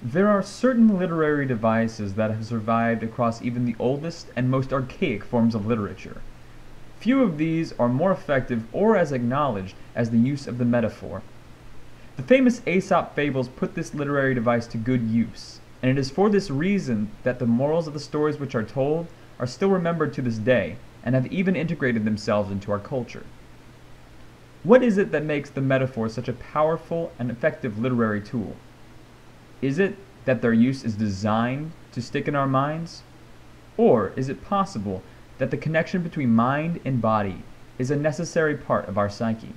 There are certain literary devices that have survived across even the oldest and most archaic forms of literature. Few of these are more effective or as acknowledged as the use of the metaphor. The famous Aesop fables put this literary device to good use, and it is for this reason that the morals of the stories which are told are still remembered to this day, and have even integrated themselves into our culture. What is it that makes the metaphor such a powerful and effective literary tool? Is it that their use is designed to stick in our minds? Or is it possible that the connection between mind and body is a necessary part of our psyche?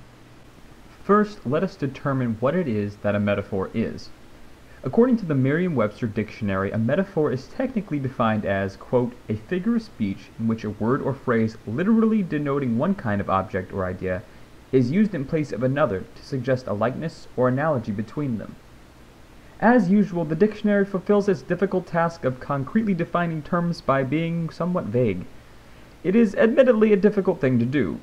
First, let us determine what it is that a metaphor is. According to the Merriam-Webster dictionary, a metaphor is technically defined as, quote, a figure of speech in which a word or phrase literally denoting one kind of object or idea is used in place of another to suggest a likeness or analogy between them. As usual, the dictionary fulfills its difficult task of concretely defining terms by being somewhat vague. It is admittedly a difficult thing to do.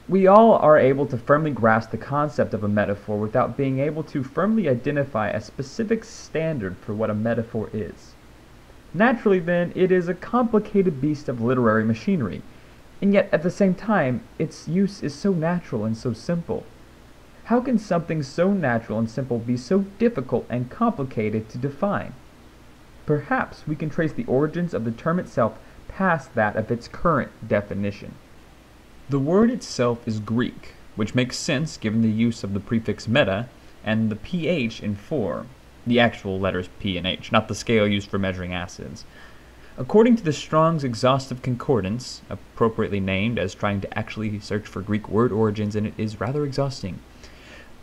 We all are able to firmly grasp the concept of a metaphor without being able to firmly identify a specific standard for what a metaphor is. Naturally, then, it is a complicated beast of literary machinery, and yet at the same time, its use is so natural and so simple. How can something so natural and simple be so difficult and complicated to define? Perhaps we can trace the origins of the term itself past that of its current definition. The word itself is Greek, which makes sense given the use of the prefix meta and the pH in for, the actual letters P and H, not the scale used for measuring acids. According to the Strong's Exhaustive Concordance, appropriately named as trying to actually search for Greek word origins, and it is rather exhausting,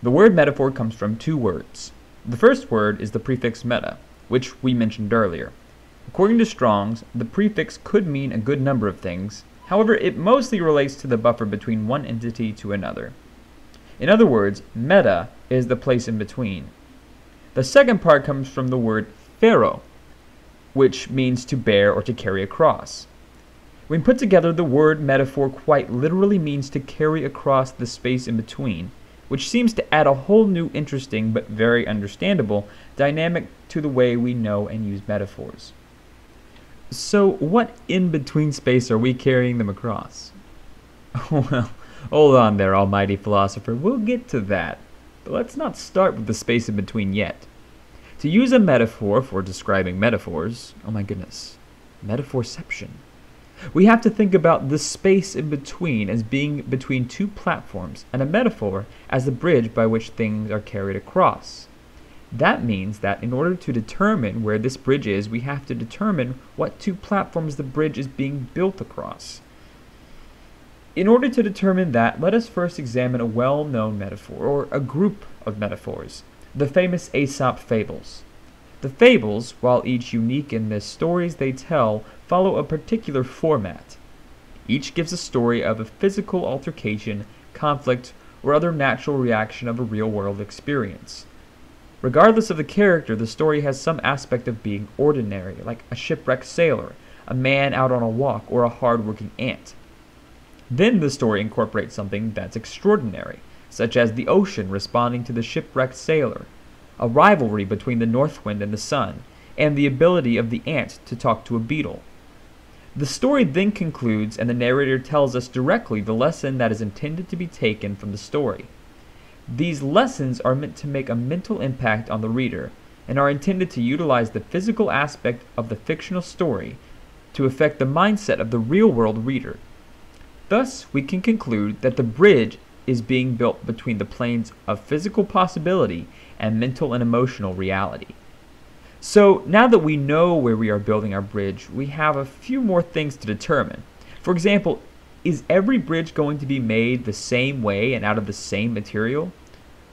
the word metaphor comes from two words. The first word is the prefix meta, which we mentioned earlier. According to Strong's, the prefix could mean a good number of things. However, it mostly relates to the buffer between one entity to another. In other words, meta is the place in between. The second part comes from the word phero, which means to bear or to carry across. When put together, the word metaphor quite literally means to carry across the space in between, which seems to add a whole new interesting but very understandable dynamic to the way we know and use metaphors. So what in-between space are we carrying them across? Well, hold on there, almighty philosopher, we'll get to that. But let's not start with the space in between yet. To use a metaphor for describing metaphors, oh my goodness, metaphorception, we have to think about the space in between as being between two platforms, and a metaphor as the bridge by which things are carried across. That means that in order to determine where this bridge is, we have to determine what two platforms the bridge is being built across. In order to determine that, let us first examine a well-known metaphor, or a group of metaphors, the famous Aesop fables. The fables, while each unique in the stories they tell, follow a particular format. Each gives a story of a physical altercation, conflict, or other natural reaction of a real-world experience. Regardless of the character, the story has some aspect of being ordinary, like a shipwrecked sailor, a man out on a walk, or a hard-working ant. Then the story incorporates something that's extraordinary, such as the ocean responding to the shipwrecked sailor, a rivalry between the north wind and the sun, and the ability of the ant to talk to a beetle. The story then concludes, and the narrator tells us directly the lesson that is intended to be taken from the story. These lessons are meant to make a mental impact on the reader, and are intended to utilize the physical aspect of the fictional story to affect the mindset of the real-world reader. Thus, we can conclude that the bridge is being built between the planes of physical possibility and mental and emotional reality. So, now that we know where we are building our bridge, we have a few more things to determine. For example, is every bridge going to be made the same way and out of the same material?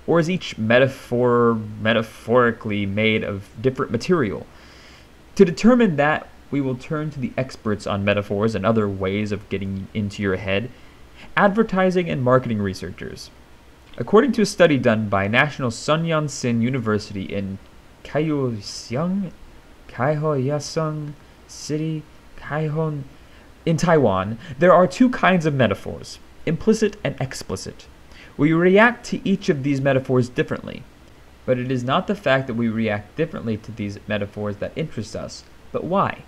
Or is each metaphor metaphorically made of different material? To determine that, we will turn to the experts on metaphors and other ways of getting into your head, advertising and marketing researchers. According to a study done by National Sun Yat-sen University in Kaohsiung City, in Taiwan, there are two kinds of metaphors, implicit and explicit. We react to each of these metaphors differently, But it is not the fact that we react differently to these metaphors that interests us, but why.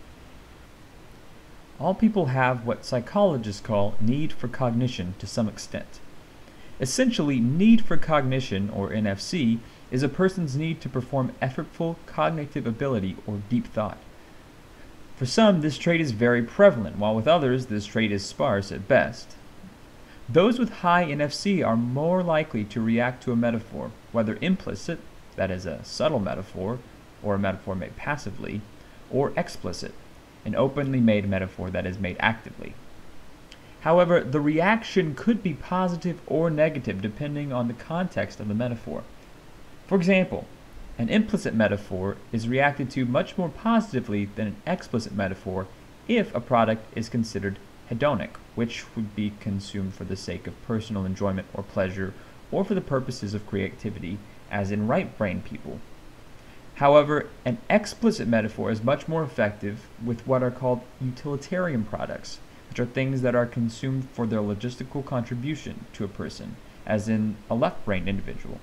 All people have what psychologists call need for cognition to some extent. Essentially, need for cognition, or NFC, is a person's need to perform effortful cognitive ability or deep thought. For some, this trait is very prevalent, while with others, this trait is sparse at best. Those with high NFC are more likely to react to a metaphor, whether implicit, that is a subtle metaphor, or a metaphor made passively, or explicit, an openly made metaphor that is made actively. However, the reaction could be positive or negative depending on the context of the metaphor. For example, an implicit metaphor is reacted to much more positively than an explicit metaphor if a product is considered hedonic, which would be consumed for the sake of personal enjoyment or pleasure, or for the purposes of creativity, as in right-brain people. However, an explicit metaphor is much more effective with what are called utilitarian products, which are things that are consumed for their logistical contribution to a person, as in a left-brained individual.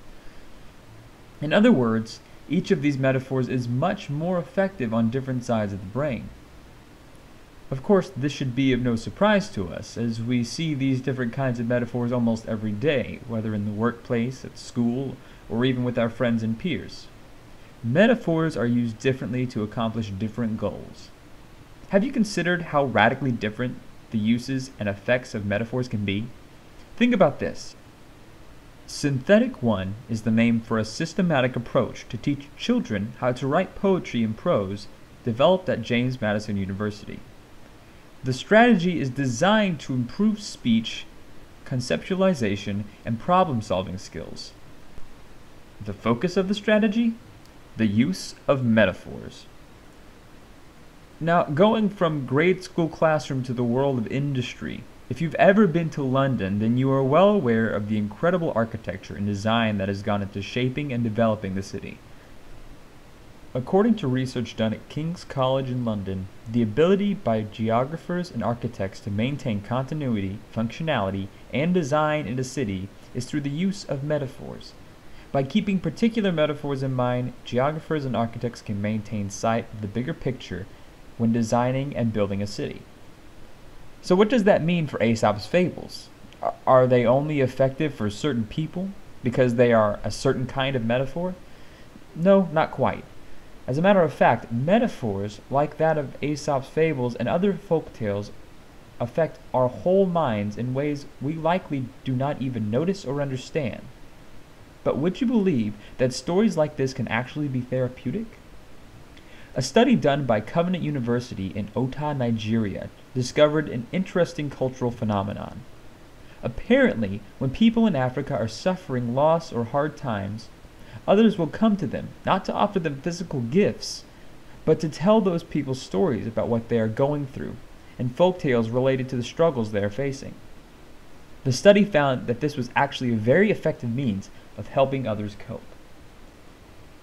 In other words, each of these metaphors is much more effective on different sides of the brain. Of course, this should be of no surprise to us, as we see these different kinds of metaphors almost every day, whether in the workplace, at school, or even with our friends and peers. Metaphors are used differently to accomplish different goals. Have you considered how radically different the uses and effects of metaphors can be? Think about this. Synthetic 1 is the name for a systematic approach to teach children how to write poetry in prose developed at James Madison University. The strategy is designed to improve speech, conceptualization, and problem-solving skills. The focus of the strategy? The use of metaphors. Now, going from grade school classroom to the world of industry, if you've ever been to London, then you are well aware of the incredible architecture and design that has gone into shaping and developing the city. According to research done at King's College in London, the ability by geographers and architects to maintain continuity, functionality, and design in a city is through the use of metaphors. By keeping particular metaphors in mind, geographers and architects can maintain sight of the bigger picture when designing and building a city. So what does that mean for Aesop's fables? Are they only effective for certain people because they are a certain kind of metaphor? No, not quite. As a matter of fact, metaphors like that of Aesop's fables and other folk tales affect our whole minds in ways we likely do not even notice or understand. But would you believe that stories like this can actually be therapeutic? A study done by Covenant University in Ota, Nigeria, discovered an interesting cultural phenomenon. Apparently, when people in Africa are suffering loss or hard times, others will come to them, not to offer them physical gifts, but to tell those people stories about what they are going through, and folk tales related to the struggles they are facing. The study found that this was actually a very effective means of helping others cope.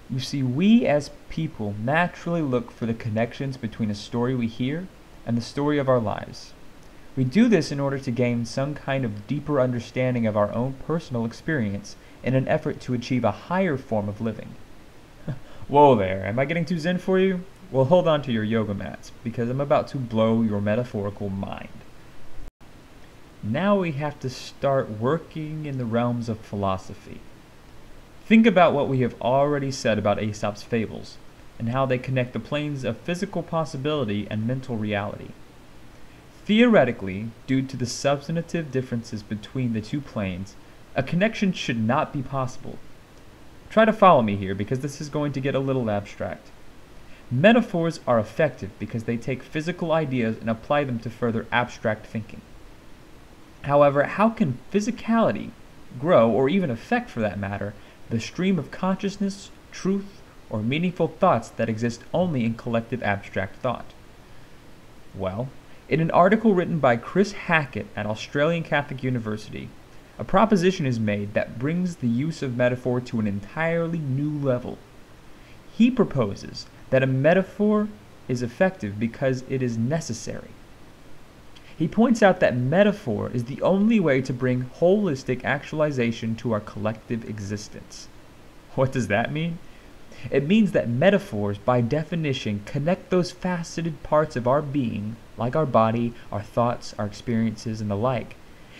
You see, we as people naturally look for the connections between a story we hear and the story of our lives. We do this in order to gain some kind of deeper understanding of our own personal experience in an effort to achieve a higher form of living. Whoa there, am I getting too zen for you? Well, hold on to your yoga mats, because I'm about to blow your metaphorical mind. Now we have to start working in the realms of philosophy. Think about what we have already said about Aesop's fables, and how they connect the planes of physical possibility and mental reality. Theoretically, due to the substantive differences between the two planes, a connection should not be possible. Try to follow me here, because this is going to get a little abstract. Metaphors are effective because they take physical ideas and apply them to further abstract thinking. However, how can physicality grow, or even affect for that matter, the stream of consciousness, truth, or meaningful thoughts that exist only in collective abstract thought? Well, in an article written by Chris Hackett at Australian Catholic University, a proposition is made that brings the use of metaphor to an entirely new level. He proposes that a metaphor is effective because it is necessary. He points out that metaphor is the only way to bring holistic actualization to our collective existence. What does that mean? It means that metaphors, by definition, connect those faceted parts of our being, like our body, our thoughts, our experiences, and the like,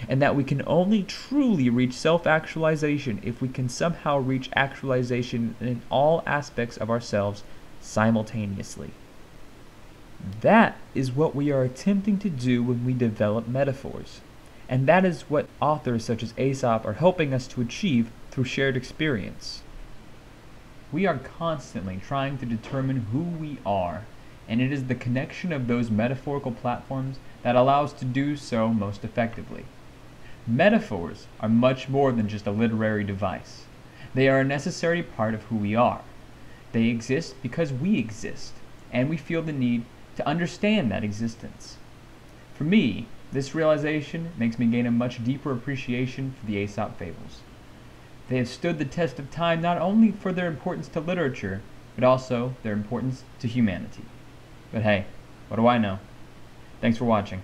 and that we can only truly reach self-actualization if we can somehow reach actualization in all aspects of ourselves simultaneously. That is what we are attempting to do when we develop metaphors, and that is what authors such as Aesop are helping us to achieve through shared experience. We are constantly trying to determine who we are, and it is the connection of those metaphorical platforms that allows us to do so most effectively. Metaphors are much more than just a literary device. They are a necessary part of who we are. They exist because we exist, and we feel the need to understand that existence. For me, this realization makes me gain a much deeper appreciation for the Aesop fables. They have stood the test of time not only for their importance to literature, but also their importance to humanity. But hey, what do I know? Thanks for watching.